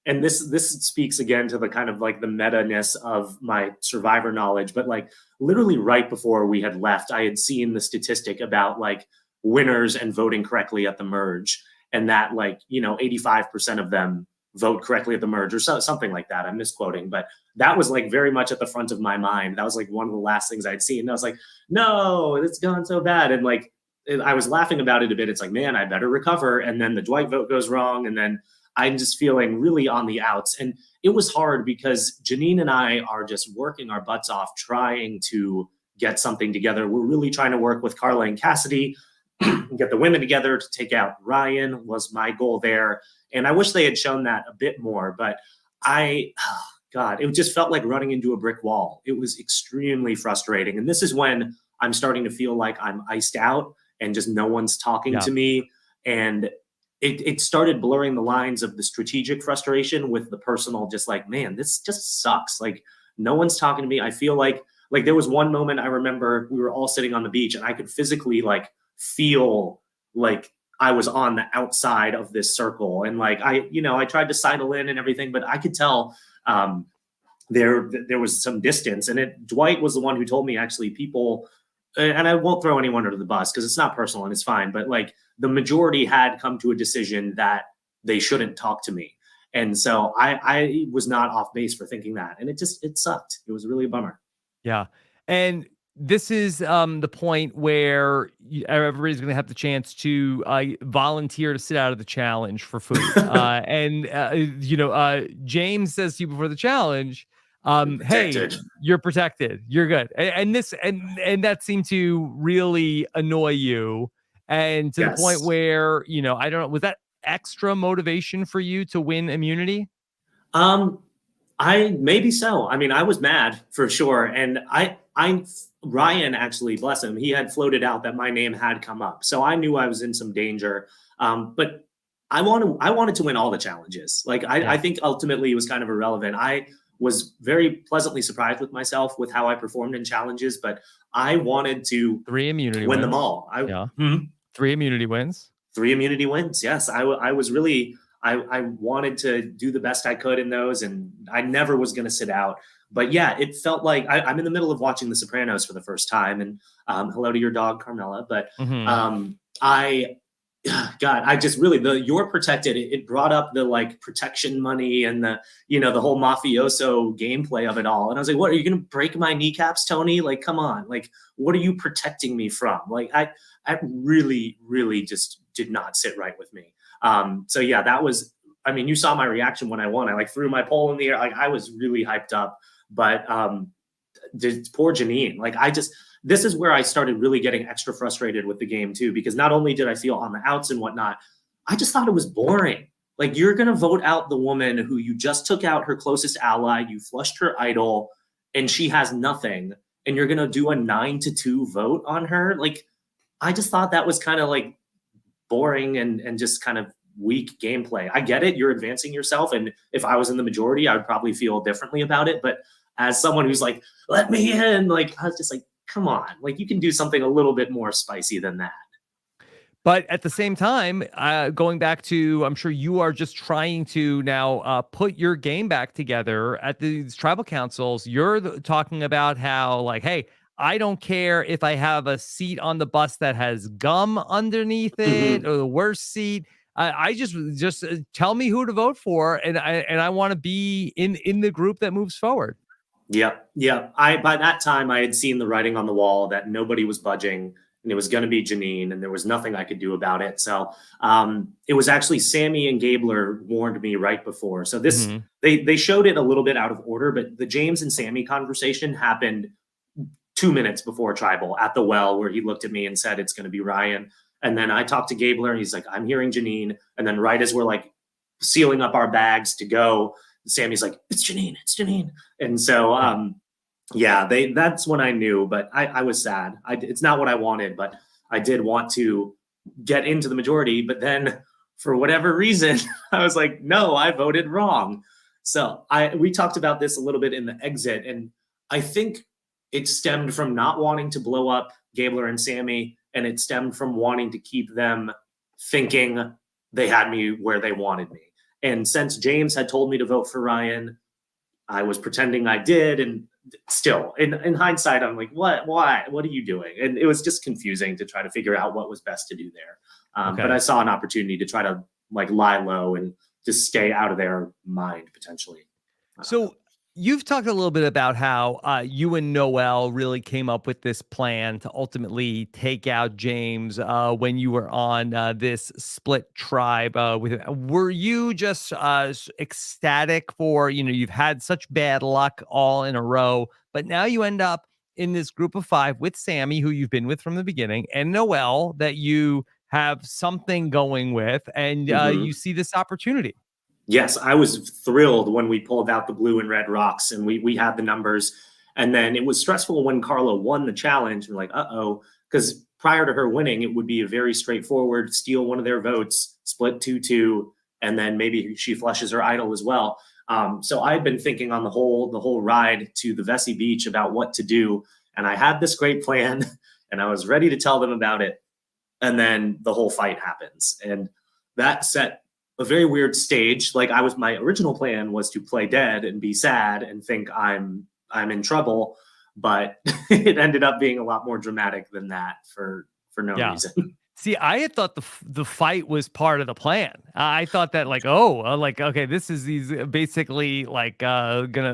And this speaks again to the kind of like the meta-ness of my survivor knowledge. But like literally right before we had left, I had seen the statistic about like winners and voting correctly at the merge. And that like, 85% of them vote correctly at the merge or something like that. I'm misquoting, but that was like very much at the front of my mind. That was like one of the last things I'd seen. And I was like, no, it's gone so bad. And like, I was laughing about it a bit. It's like, man, I better recover. And then the Dwight vote goes wrong. And then I'm just feeling really on the outs. And it was hard because Janine and I are just working our butts off trying to get something together. We're really trying to work with Carla and Cassidy, get the women together to take out Ryan was my goal there. And I wish they had shown that a bit more, but God, it just felt like running into a brick wall. It was extremely frustrating. And this is when I'm starting to feel like I'm iced out and just no one's talking Yeah. to me. And it started blurring the lines of the strategic frustration with the personal, just like, man, this just sucks. Like no one's talking to me. I feel like there was one moment I remember we were all sitting on the beach and I could physically like feel like I was on the outside of this circle. And like, I tried to sidle in and everything, but I could tell there was some distance. And Dwight was the one who told me actually people, and I won't throw anyone under the bus because it's not personal and it's fine, but like the majority had come to a decision that they shouldn't talk to me. And so I was not off base for thinking that. And it sucked. It was really a bummer. Yeah. And this is the point where everybody's going to have the chance to volunteer to sit out of the challenge for food. James says to you before the challenge, You're hey, protected. you're protected. You're good. And that seemed to really annoy you. And to the point Yes. where, I don't know, was that extra motivation for you to win immunity? Um, I maybe so. I mean, I was mad for sure, and Ryan actually, bless him, he had floated out that my name had come up, so I knew I was in some danger. But I wanted to win all the challenges. Like I Yeah. think ultimately it was kind of irrelevant. I was very pleasantly surprised with myself with how I performed in challenges, but I wanted to 3 immunity win them wins. all. Yeah. 3 immunity wins. 3 immunity wins. Yes, I was really I wanted to do the best I could in those, and I never was going to sit out. But yeah, it felt like I'm in the middle of watching The Sopranos for the first time, and hello to your dog, Carmela. But I God, I just really you're protected. It brought up the like protection money and the the whole mafioso gameplay of it all. And I was like, what, are you going to break my kneecaps, Tony? Like, come on, like, what are you protecting me from? Like, I really, really just did not sit right with me. So yeah, that was. I mean, you saw my reaction when I won. I like threw my pole in the air. Like I was really hyped up. But poor Janine, like this is where I started really getting extra frustrated with the game too, because not only did I feel on the outs and whatnot, I just thought it was boring. Like, you're going to vote out the woman who you just took out her closest ally, you flushed her idol, and she has nothing, and you're going to do a 9-2 vote on her. Like, I just thought that was kind of like boring and just kind of weak gameplay. I get it. You're advancing yourself. And if I was in the majority, I would probably feel differently about it. But as someone who's like, let me in, like, I was just like, come on, like, you can do something a little bit more spicy than that. But at the same time, going back to, I'm sure you are just trying to now put your game back together at these tribal councils. You're talking about how, like, hey, I don't care if I have a seat on the bus that has gum underneath it or the worst seat. I just tell me who to vote for, and I want to be in the group that moves forward. Yep. By that time I had seen the writing on the wall that nobody was budging, and it was going to be Janine, and there was nothing I could do about it. So it was actually Sammy and Gabler warned me right before. So this they showed it a little bit out of order, but the James and Sammy conversation happened 2 minutes before tribal at the well, where he looked at me and said, it's going to be Ryan. And then I talked to Gabler, and he's like, I'm hearing Janine. And then right as we're like sealing up our bags to go, Sammy's like, it's Janine. And so, that's when I knew, but I was sad. It's not what I wanted, but I did want to get into the majority. But then for whatever reason, I was like, no, I voted wrong. So we talked about this a little bit in the exit, and I think it stemmed from not wanting to blow up Gabler and Sammy, and it stemmed from wanting to keep them thinking they had me where they wanted me. And since James had told me to vote for Ryan, I was pretending I did. And still, in hindsight, I'm like, what? Why? What are you doing? And it was just confusing to try to figure out what was best to do there. But I saw an opportunity to try to like lie low and just stay out of their mind potentially. So you've talked a little bit about how you and Noel really came up with this plan to ultimately take out James when you were on this split tribe. Were you just ecstatic for, you've had such bad luck all in a row, but now you end up in this group of 5 with Sammy, who you've been with from the beginning, and Noel, that you have something going with, and you see this opportunity? Yes, I was thrilled when we pulled out the blue and red rocks and we had the numbers. And then it was stressful when Carla won the challenge. We're like, uh-oh, because prior to her winning, it would be a very straightforward steal one of their votes, split 2-2, and then maybe she flushes her idol as well. So I'd been thinking on the whole ride to the Vesey Beach about what to do. And I had this great plan and I was ready to tell them about it. And then the whole fight happens. And that set a very weird stage. Like, my original plan was to play dead and be sad and think I'm in trouble, but it ended up being a lot more dramatic than that for no reason. See, I had thought the fight was part of the plan. I thought that okay, he's basically like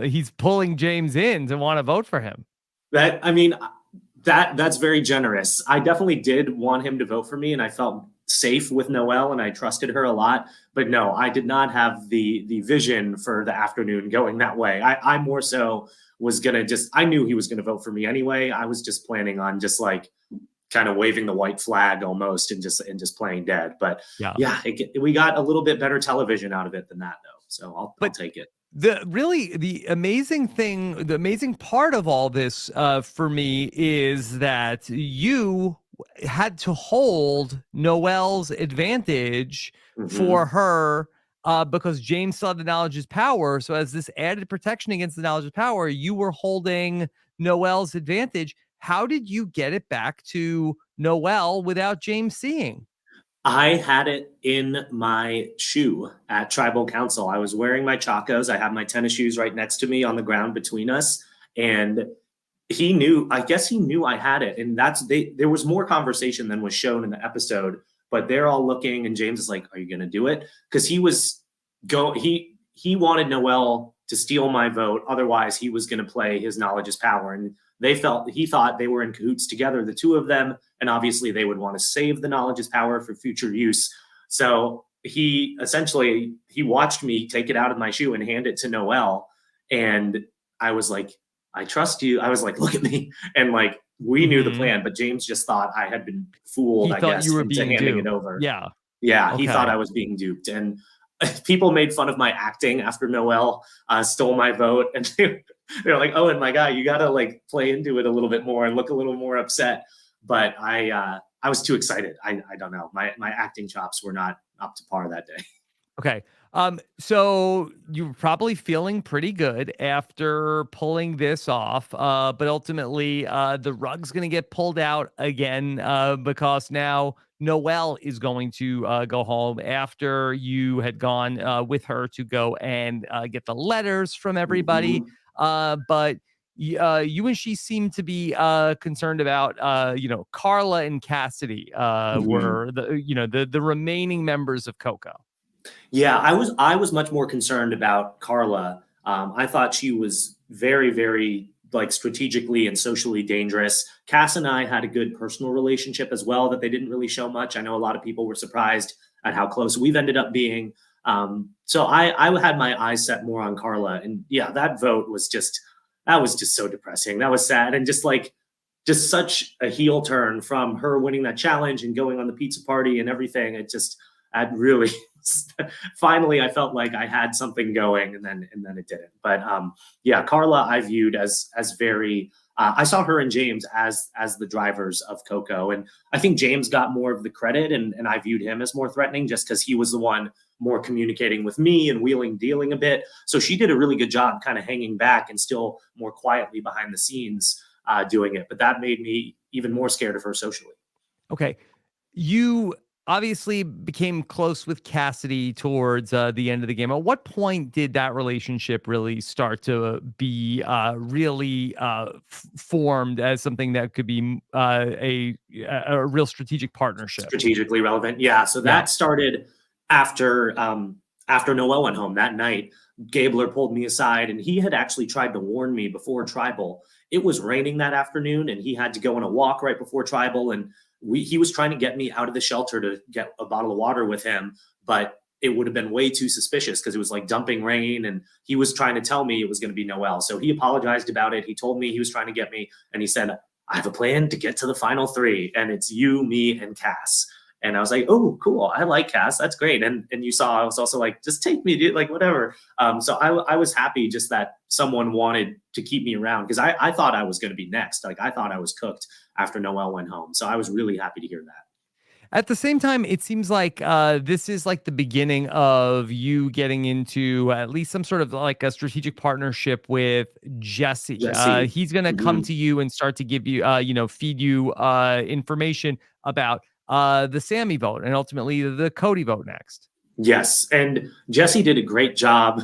he's pulling James in to want to vote for him. That's very generous. I definitely did want him to vote for me, and I felt safe with Noelle and I trusted her a lot. But no, I did not have the vision for the afternoon going that way. I more so was going to I knew he was going to vote for me anyway. I was just planning on just like kind of waving the white flag almost and just playing dead. But we got a little bit better television out of it than that though. So I'll take it. The amazing part of all this for me is that you had to hold Noelle's advantage for her because James saw the knowledge is power. So as this added protection against the knowledge is power, you were holding Noel's advantage. How did you get it back to Noel without James seeing? I had it in my shoe at tribal council. I was wearing my chacos. I had my tennis shoes right next to me on the ground between us. And he knew, I guess he knew I had it. And there was more conversation than was shown in the episode, but they're all looking and James is like, are you going to do it? Cause he wanted Noel to steal my vote. Otherwise he was going to play his knowledge is power. And he thought they were in cahoots together, the two of them. And obviously they would want to save the knowledge is power for future use. So he watched me take it out of my shoe and hand it to Noel. And I was like, I trust you. I was like, look at me. And like, we knew the plan, but James just thought I had been fooled, He I thought guess, you were into being handing duped. it over. Yeah. Yeah. He Okay. thought I was being duped. And people made fun of my acting after Noel stole my vote. And they're like, Owen, my guy, you got to like play into it a little bit more and look a little more upset. But I was too excited. I don't know. My acting chops were not up to par that day. Okay. So you're probably feeling pretty good after pulling this off. But ultimately, the rug's going to get pulled out again, because now Noelle is going to go home after you had gone with her to go and get the letters from everybody. Mhm. But you and she seem to be concerned about, Carla and Cassidy Mhm. were the remaining members of Coco. Yeah, I was much more concerned about Carla. I thought she was very, very like strategically and socially dangerous. Cass and I had a good personal relationship as well that they didn't really show much. I know a lot of people were surprised at how close we've ended up being. So I had my eyes set more on Carla, and yeah, that vote was just so depressing. That was sad, and just such a heel turn from her winning that challenge and going on the pizza party and everything. I'd really finally I felt like I had something going, and then it didn't. But yeah, Carla I viewed as very I saw her and James as the drivers of Coco, and I think James got more of the credit, and I viewed him as more threatening just because he was the one more communicating with me and wheeling dealing a bit. So she did a really good job kind of hanging back and still more quietly behind the scenes doing it. But that made me even more scared of her socially. Okay. You obviously became close with Cassidy towards the end of the game. At what point did that relationship really start to be really formed as something that could be a real strategic partnership? Strategically relevant. Yeah. So Yeah. that started after after Noel went home that night. Gabler pulled me aside, and he had actually tried to warn me before tribal. It was raining that afternoon, and he had to go on a walk right before tribal, and he was trying to get me out of the shelter to get a bottle of water with him, but it would have been way too suspicious because it was like dumping rain, and he was trying to tell me it was going to be Noel. So he apologized about it. He told me he was trying to get me, and he said, I have a plan to get to the final three, and it's you, me, and Cass. And I was like, oh, cool. I like Cass. That's great. And you saw, I was also like, just take me, dude, like whatever. So I was happy just that someone wanted to keep me around, because I thought I was going to be next. Like I thought I was cooked after Noel went home. So I was really happy to hear that. At the same time, it seems like this is like the beginning of you getting into at least some sort of like a strategic partnership with Jesse. Jesse. He's going to come Mhm. to you and start to give you, feed you information about the Sammy vote and ultimately the Cody vote next. Yes. And Jesse did a great job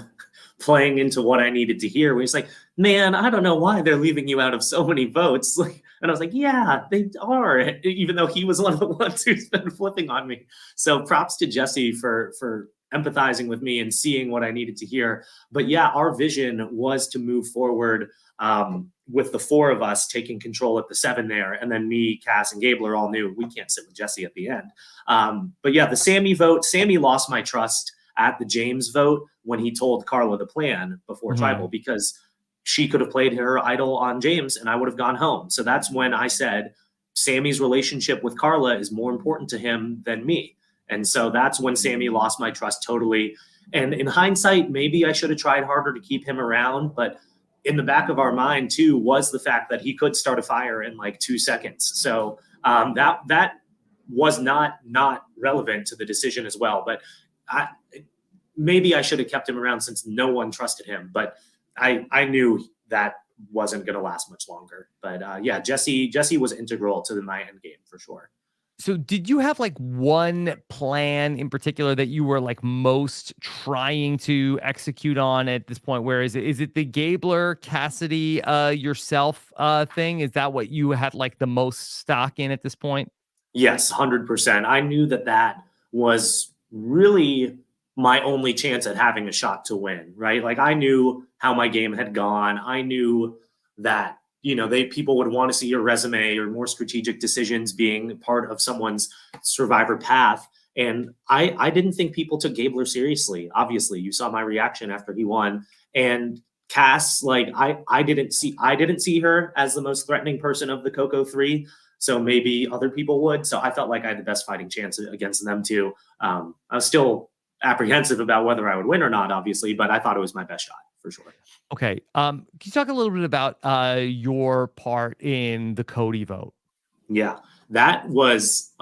playing into what I needed to hear. Where he's like, man, I don't know why they're leaving you out of so many votes. Like, and I was like, yeah, they are, even though he was one of the ones who's been flipping on me. So props to Jesse for empathizing with me and seeing what I needed to hear. But yeah, our vision was to move forward with the four of us taking control at the seven there. And then me, Cass, and Gabler all knew we can't sit with Jesse at the end. But yeah, the Sammy vote, Sammy lost my trust at the James vote when he told Carla the plan before tribal, because she could have played her idol on James and I would have gone home. So that's when I said Sammy's relationship with Carla is more important to him than me. And so that's when Sammy lost my trust totally. And in hindsight, maybe I should have tried harder to keep him around. But in the back of our mind, too, was the fact that he could start a fire in like 2 seconds. So that was not relevant to the decision as well. But I, maybe I should have kept him around since no one trusted him. But I knew that wasn't going to last much longer. But yeah, Jesse was integral to my end game for sure. So did you have like one plan in particular that you were like most trying to execute on at this point? Where is it the Gabler Cassidy yourself thing? Is that what you had like the most stock in at this point? Yes, 100%. I knew that that was really my only chance at having a shot to win, right? Like I knew how my game had gone. I knew that, people would want to see your resume or more strategic decisions being part of someone's survivor path. And I didn't think people took Gabler seriously. Obviously, you saw my reaction after he won. And Cass, like I didn't see her as the most threatening person of the Coco 3. So maybe other people would. So I felt like I had the best fighting chance against them too. I was still apprehensive about whether I would win or not, obviously, but I thought it was my best shot for sure. Okay. Can you talk a little bit about your part in the Cody vote? Yeah, that was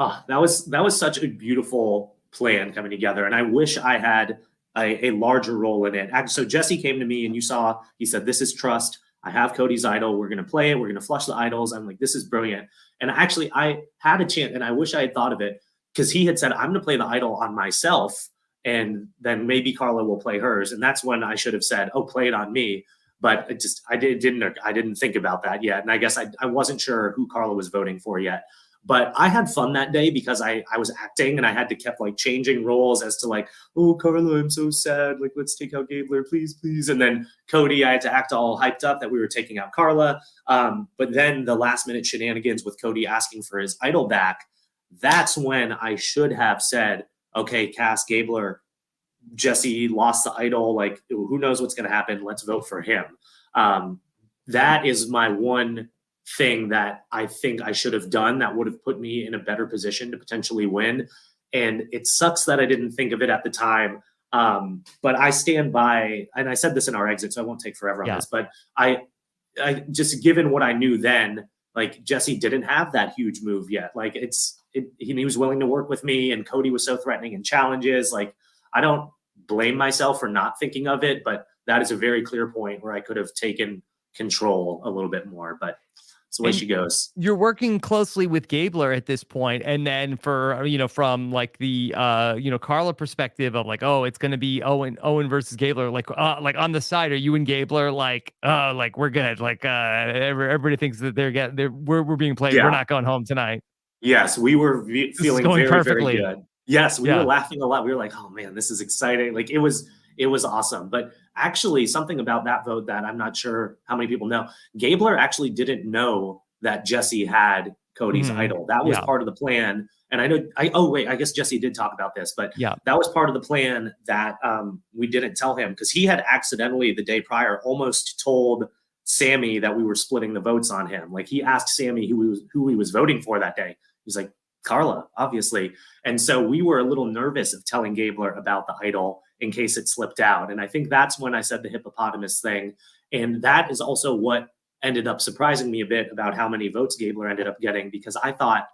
such a beautiful plan coming together, and I wish I had a larger role in it. So Jesse came to me, and he said, "This is trust. I have Cody's idol. We're going to play it. We're going to flush the idols." I'm like, "This is brilliant." And actually, I had a chance, and I wish I had thought of it because he had said, "I'm going to play the idol on myself, and then maybe Carla will play hers." And that's when I should have said, "Oh, play it on me." But I didn't think about that yet. And I guess I wasn't sure who Carla was voting for yet. But I had fun that day because I was acting and I had to kept like changing roles as to like, "Oh, Carla, I'm so sad. Like, let's take out Gabler, please, please." And then Cody, I had to act all hyped up that we were taking out Carla. But then the last minute shenanigans with Cody asking for his idol back, that's when I should have said, "Okay, Cass, Gabler, Jesse lost the idol. Like, who knows what's going to happen? Let's vote for him." That is my one thing that I think I should have done that would have put me in a better position to potentially win. And it sucks that I didn't think of it at the time. But I stand by, and I said this in our exit, so I won't take forever on this, but I just, given what I knew then, like Jesse didn't have that huge move yet. Like he was willing to work with me, and Cody was so threatening in challenges. Like, I don't blame myself for not thinking of it, but that is a very clear point where I could have taken control a little bit more. But it's the way she goes. You're working closely with Gabler at this point, and then for from like the Carla perspective of like, oh, it's going to be Owen versus Gabler. Like on the side, are you and Gabler like we're good? Like everybody thinks that we're being played. Yeah. We're not going home tonight. Yes, we were feeling very perfectly. Very good. Yes, we were laughing a lot. We were like, "Oh man, this is exciting!" Like it was awesome. But actually, something about that vote that I'm not sure how many people know, Gabler actually didn't know that Jesse had Cody's idol. That was part of the plan. And I know, I guess Jesse did talk about this, but that was part of the plan that we didn't tell him because he had accidentally the day prior almost told Sammy that we were splitting the votes on him. Like he asked Sammy who he was voting for that day. He's like, "Carla, obviously." And so we were a little nervous of telling Gabler about the idol in case it slipped out. And I think that's when I said the hippopotamus thing. And that is also what ended up surprising me a bit about how many votes Gabler ended up getting, because I thought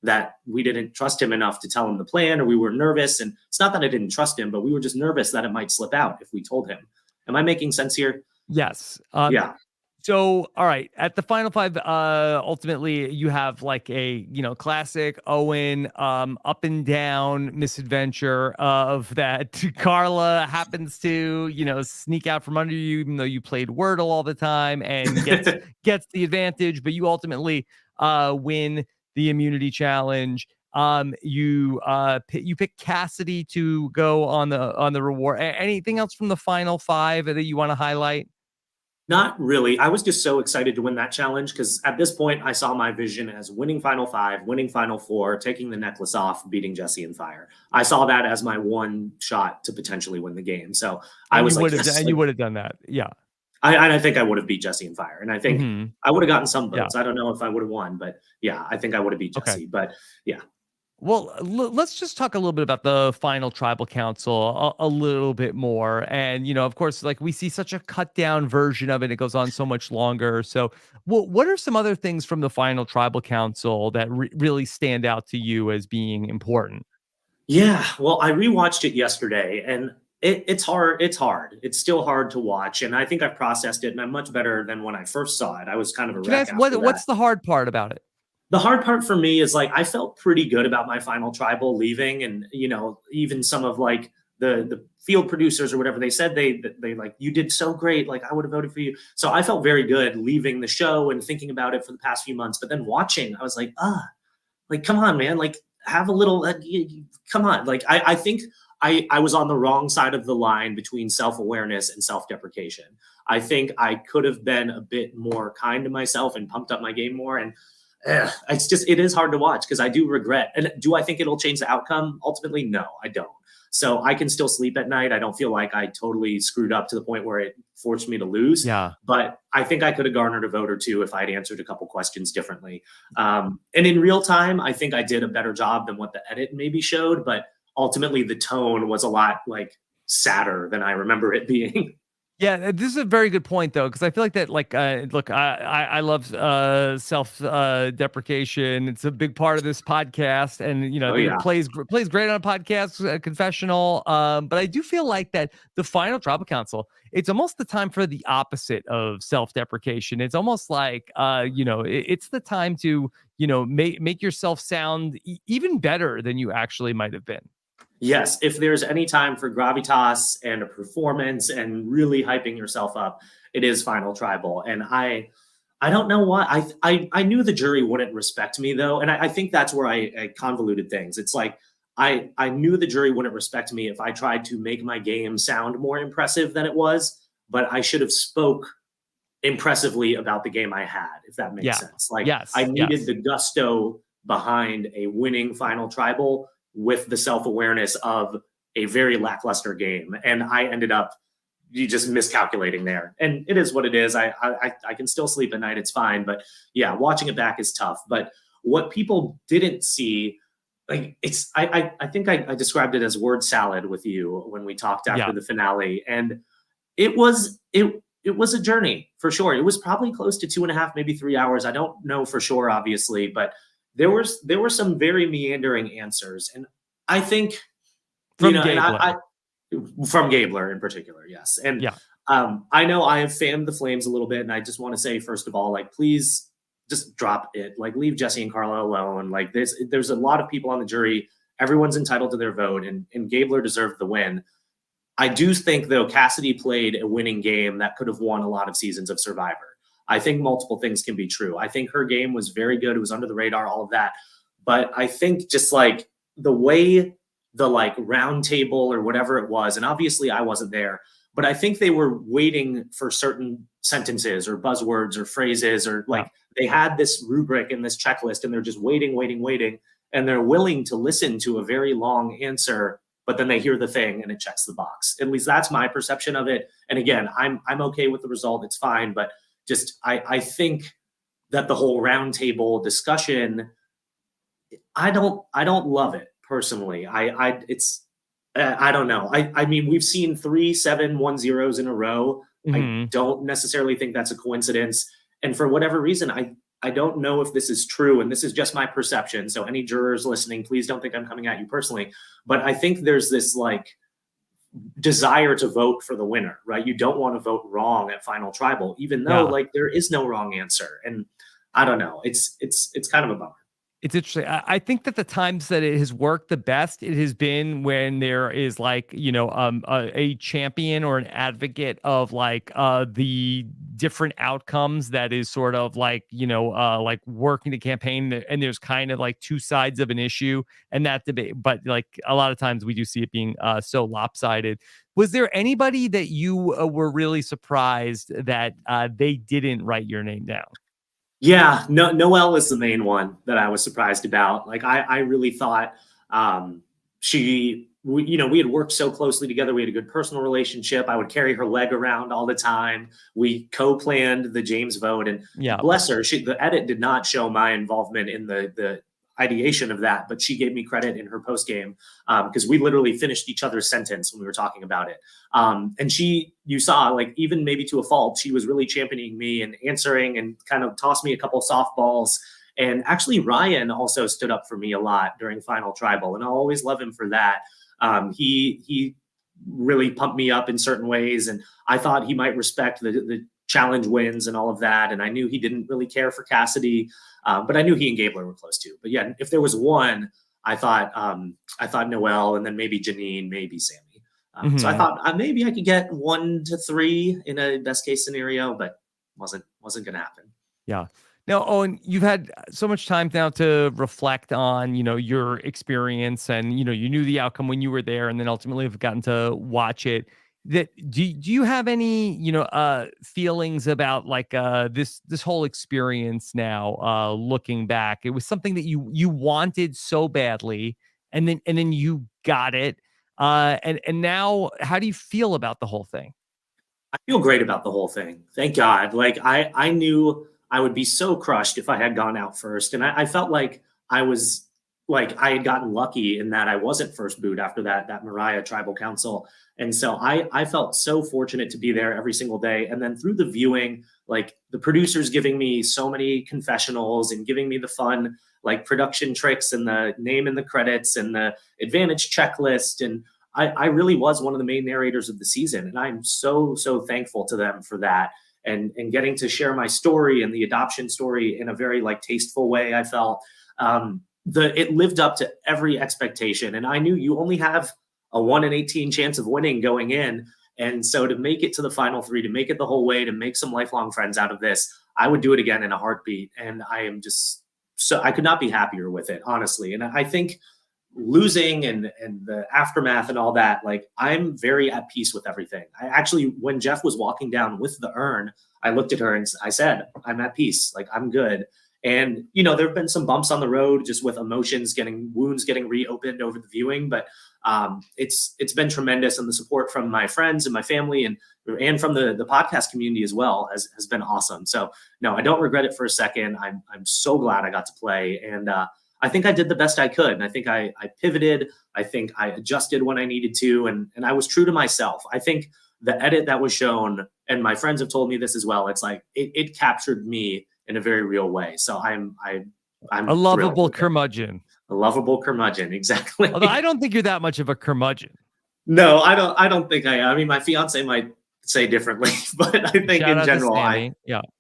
that we didn't trust him enough to tell him the plan, or we were nervous. And it's not that I didn't trust him, but we were just nervous that it might slip out if we told him. Am I making sense here? Yes. Yeah. So, all right, at the final five, ultimately you have like a, classic Owen, up and down misadventure of that Carla happens to, sneak out from under you, even though you played Wordle all the time, and gets the advantage, but you ultimately win the immunity challenge. You pick Cassidy to go on the reward. Anything else from the final five that you want to highlight? Not really. I was just so excited to win that challenge because at this point, I saw my vision as winning Final Five, winning Final Four, taking the necklace off, beating Jesse and Fire. I saw that as my one shot to potentially win the game. So I was like, yes, you would have done that. Yeah. I think I would have beat Jesse and Fire. And I think I would have gotten some votes. I don't know if I would have won, but yeah, I think I would have beat Jesse. But yeah. Well, let's just talk a little bit about the final tribal council a little bit more. And, of course, like we see such a cut down version of it. It goes on so much longer. So what are some other things from the final tribal council that really stand out to you as being important? Yeah, well, I rewatched it yesterday, and It's hard. It's hard. It's still hard to watch. And I think I've processed it, and I'm much better than when I first saw it. I was kind of a Can I wreck ask after that. what's the hard part about it? The hard part for me is like I felt pretty good about my final tribal leaving, and even some of like the field producers or whatever, they said they like, you did so great, like I would have voted for you. So I felt very good leaving the show and thinking about it for the past few months. But then watching, I was like, like come on, man, like have a little come on. Like I think I was on the wrong side of the line between self-awareness and self-deprecation. I think I could have been a bit more kind to myself and pumped up my game more. And it is hard to watch because I do regret. And do I think it'll change the outcome? Ultimately, no, I don't. So I can still sleep at night. I don't feel like I totally screwed up to the point where it forced me to lose. Yeah. But I think I could have garnered a vote or two if I'd answered a couple questions differently. And in real time, I think I did a better job than what the edit maybe showed. But ultimately, the tone was a lot like sadder than I remember it being. Yeah, this is a very good point though, because I feel like that, like, look, I love self deprecation. It's a big part of this podcast, and Oh, it yeah. plays great on a podcast, confessional. But I do feel like that the final tribal council, it's almost the time for the opposite of self deprecation. It's almost like it's the time to make yourself sound even better than you actually might have been. Yes, if there's any time for gravitas and a performance and really hyping yourself up, it is Final Tribal. And I don't know why. I knew the jury wouldn't respect me though, and I think that's where I convoluted things. It's like I knew the jury wouldn't respect me if I tried to make my game sound more impressive than it was, but I should have spoke impressively about the game I had, if that makes sense. Like I needed the gusto behind a winning Final Tribal with the self-awareness of a very lackluster game. And I ended up just miscalculating there. And it is what it is. I can still sleep at night. It's fine. But yeah, watching it back is tough. But what people didn't see, like I think I described it as word salad with you when we talked after the finale. And it was a journey for sure. It was probably close to 2.5, maybe 3 hours. I don't know for sure, obviously, but there were some very meandering answers, and I think from Gabler. From Gabler in particular, yes. And I know I have fanned the flames a little bit, and I just want to say, first of all, like, please just drop it. Like, leave Jesse and Carla alone. Like, there's a lot of people on the jury. Everyone's entitled to their vote, and Gabler deserved the win. I do think, though, Cassidy played a winning game that could have won a lot of seasons of Survivor. I think multiple things can be true. I think her game was very good. It was under the radar, all of that. But I think just like the way the like round table or whatever it was, and obviously I wasn't there, but I think they were waiting for certain sentences or buzzwords or phrases, or like they had this rubric and this checklist, and they're just waiting. And they're willing to listen to a very long answer, but then they hear the thing and it checks the box. At least that's my perception of it. And again, I'm okay with the result. It's fine. But just I think that the whole roundtable discussion, I don't love it personally. I don't know. I mean, we've seen 3 7-1-0s in a row. I don't necessarily think that's a coincidence. And for whatever reason, I don't know if this is true, and this is just my perception. So any jurors listening, please don't think I'm coming at you personally. But I think there's this like desire to vote for the winner, right? You don't want to vote wrong at Final Tribal, even though like there is no wrong answer. And I don't know. It's kind of a bummer. It's interesting. I think that the times that it has worked the best, it has been when there is like, a champion or an advocate of like the different outcomes that is sort of like, like working the campaign, and there's kind of like two sides of an issue and that debate. But like a lot of times we do see it being so lopsided. Was there anybody that you were really surprised that they didn't write your name down? Yeah, no, Noelle is the main one that I was surprised about. Like, I really thought we had worked so closely together. We had a good personal relationship. I would carry her leg around all the time. We co-planned the James vote, and bless her, the edit did not show my involvement in the ideation of that, but she gave me credit in her post game because we literally finished each other's sentence when we were talking about it. And you saw, like, even maybe to a fault, she was really championing me and answering and kind of tossed me a couple softballs. And actually, Ryan also stood up for me a lot during Final Tribal, and I'll always love him for that. He really pumped me up in certain ways. And I thought he might respect the challenge wins and all of that. And I knew he didn't really care for Cassidy, but I knew he and Gabler were close too. But yeah, if there was one, I thought Noel, and then maybe Janine, maybe Sammy. So I thought maybe I could get 1 to 3 in a best case scenario, but wasn't going to happen. Yeah. Now, Owen, you've had so much time now to reflect on, your experience, and, you knew the outcome when you were there, and then ultimately have gotten to watch it. That do you have any, feelings about like this whole experience now, looking back? It was something that you wanted so badly, and then you got it. And now, how do you feel about the whole thing? I feel great about the whole thing. Thank God. Like I knew I would be so crushed if I had gone out first. And I felt like I had gotten lucky in that I wasn't first boot after that Mariah tribal council. And so I felt so fortunate to be there every single day. And then through the viewing, like the producers giving me so many confessionals and giving me the fun, like production tricks and the name in the credits and the advantage checklist. And I really was one of the main narrators of the season. And I'm so, so thankful to them for that. And getting to share my story and the adoption story in a very like tasteful way. I felt it lived up to every expectation. And I knew you only have a 1 in 18 chance of winning going in. And so to make it to the final 3, to make it the whole way, to make some lifelong friends out of this, I would do it again in a heartbeat. And I am just I could not be happier with it, honestly. And I think losing and the aftermath and all that, like I'm very at peace with everything. I actually, when Jeff was walking down with the urn, I looked at her and I said, I'm at peace. Like I'm good. And, there have been some bumps on the road just with wounds getting reopened over the viewing, but it's been tremendous. And the support from my friends and my family and from the podcast community as well has been awesome. So no, I don't regret it for a second. I'm so glad I got to play. And I think I did the best I could. And I think I pivoted. I think I adjusted when I needed to. And I was true to myself. I think the edit that was shown, and my friends have told me this as well, it's like it captured me in a very real way. So I'm a lovable curmudgeon. A lovable curmudgeon, exactly. Although I don't think you're that much of a curmudgeon. No, I don't think I am. I mean, my fiance might say differently, but I think in general,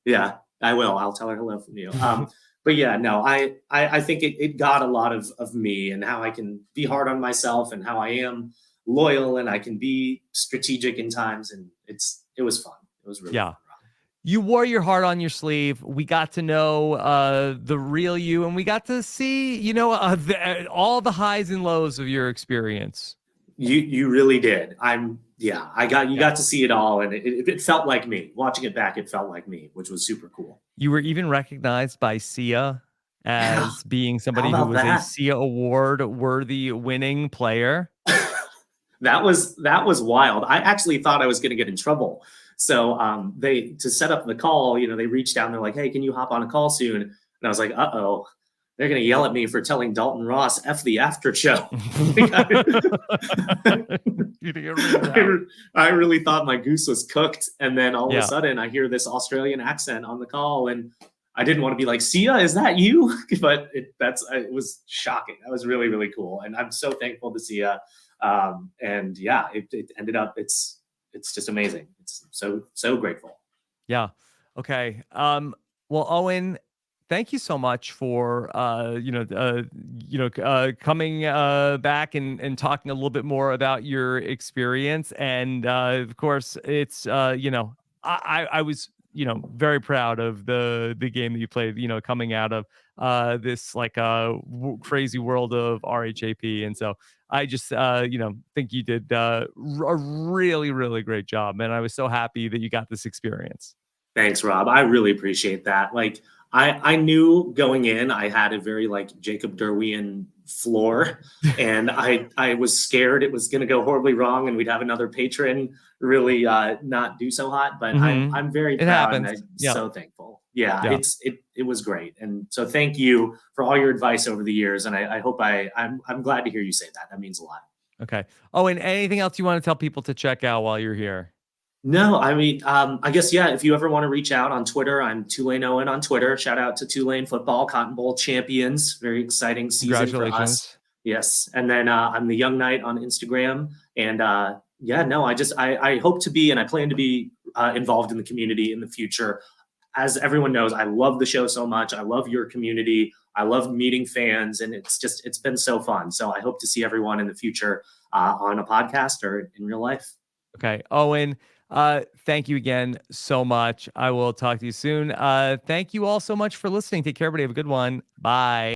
yeah, I will. I'll tell her hello from you. But yeah, no, I think it got a lot of me and how I can be hard on myself and how I am loyal and I can be strategic in times. And it was fun. It was really fun. You wore your heart on your sleeve. We got to know the real you, and we got to see, all the highs and lows of your experience. You really did. Got to see it all, and it felt like me. Watching it back, it felt like me, which was super cool. You were even recognized by Sia as being somebody who was a Sia Award worthy winning player. That was wild. I actually thought I was going to get in trouble. So to set up the call, they reached out and they're like, hey, can you hop on a call soon? And I was like, uh-oh, they're going to yell at me for telling Dalton Ross F the after show. I really thought my goose was cooked. And then all of a sudden I hear this Australian accent on the call, and I didn't want to be like, Sia, is that you? But it was shocking. That was really, really cool. And I'm so thankful to Sia. And yeah, it ended up, it's just amazing. It's so grateful. Yeah. Okay. Well, Owen, thank you so much for coming back and talking a little bit more about your experience. And of course, it's I was very proud of the game that you played. Coming out of this like crazy world of RHAP, and so I just think you did a really, really great job, and I was so happy that you got this experience. Thanks, Rob. I really appreciate that. Like I knew going in, I had a very like Jacob Derwian floor, and I was scared it was going to go horribly wrong and we'd have another patron really not do so hot. But I'm very proud and I'm so thankful. Yeah. It was great. And so thank you for all your advice over the years. And I hope I'm glad to hear you say that. That means a lot. Okay. Oh, and anything else you want to tell people to check out while you're here? No, I mean, I guess, yeah, if you ever want to reach out on Twitter, I'm Tulane Owen on Twitter. Shout out to Tulane football, Cotton Bowl champions. Very exciting season for us. Yes. And then I'm the Young Knight on Instagram. And Yeah, no, I hope to be, and I plan to be involved in the community in the future. As everyone knows, I love the show so much. I love your community. I love meeting fans, and it's been so fun. So I hope to see everyone in the future on a podcast or in real life. Okay. Owen, thank you again so much. I will talk to you soon. Thank you all so much for listening. Take care, everybody. Have a good one. Bye.